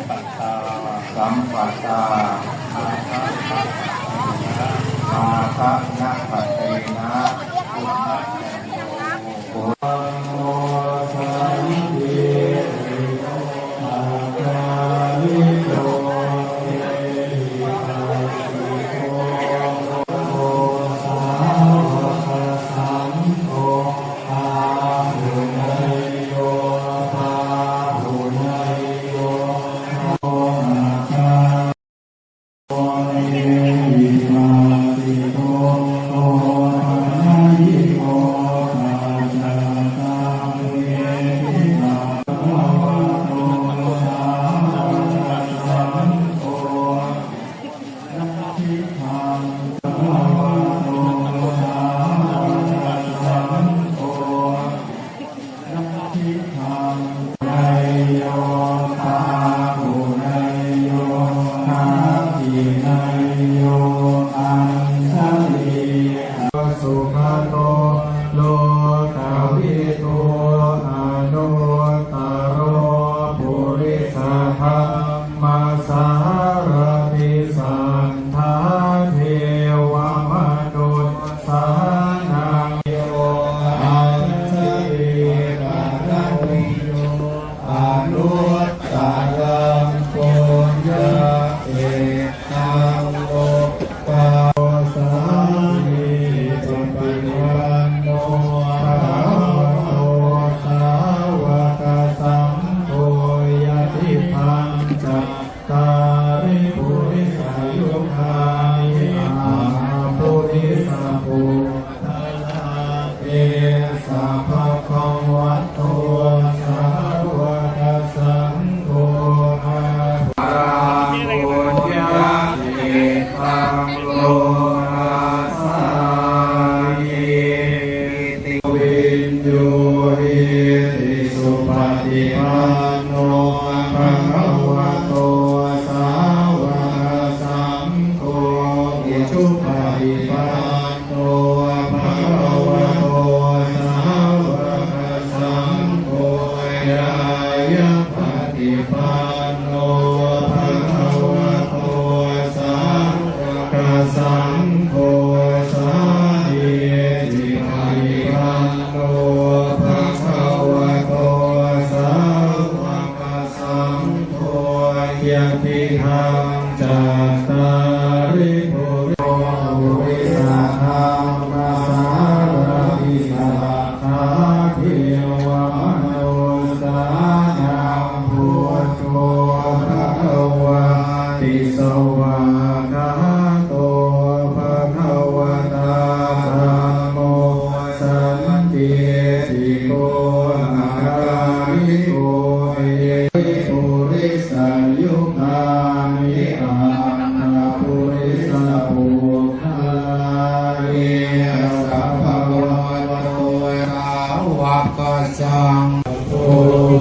ปัตตาสัมปัตตาอาทัพพะอาทัพนะปัตเตนะปุณณะโยโมสันติอาคาลิโตเยปัสสิโกโอสาวกสังโฆอาหุเนยโยภาหุเนยโยโอนาคาโอเยมาสิโกโอภะนายิโกนาจาตาเวทินาภวะโตสาวกสังโฆนัตถิตังภวะโตสาวกสังโฆนัตถิตังไนโยตาหุไนโยนาทิไนโยอัญชลีสุขโตโลกวิทูอนุตตโรปุริสธรรมสารติสัทธาเทวมนุษย์สานังโยอัญชลีกาลวิโยอนุตตรังปุญญาเอกตังโลกาสามีจุปันวันโนภะคะโตสาวกสังโฆยะติพังจัตตาริปุริสายุคานิอาปุริสาภูตลาเอสัพพะวัตโตสาวกสังโฆอาปุญญาเอตังโลสายิติวินโยหิติสุปฏิปันโนภะคะวะโตสาวกสังโฆอิสุปฏิปันโนภะคะวะโตสาวกสังโฆยายะปฏิปันโนภะคะวะโตสาวกสังโฆสาธิติปฏิปันโนภะคะวะโตสาวกสังโฆยะติทังจัตตาริปุริโสปุริสธรรมสารติสัทธาเทวมนุษย์สานังพุทโธภะคะวะติสวากขาโตภะคะวะตาธัมโมสันติติโกอาริโกเอปุริสายุคานิอาปุริสาภูคาเอสัพพะวะโตสาวกสังโฆ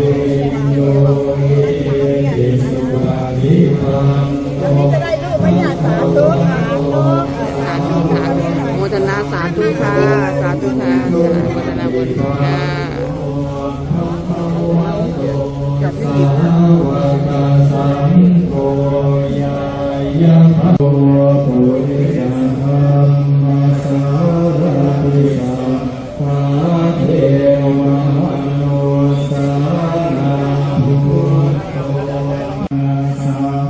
วินโยหิติสุปฏิปันโน โมทนาสาธุค่ะสาธุค่ะโมทนาบุญค่ะจัดให้ดี สังโฆยายะภะโตปุริสธรรม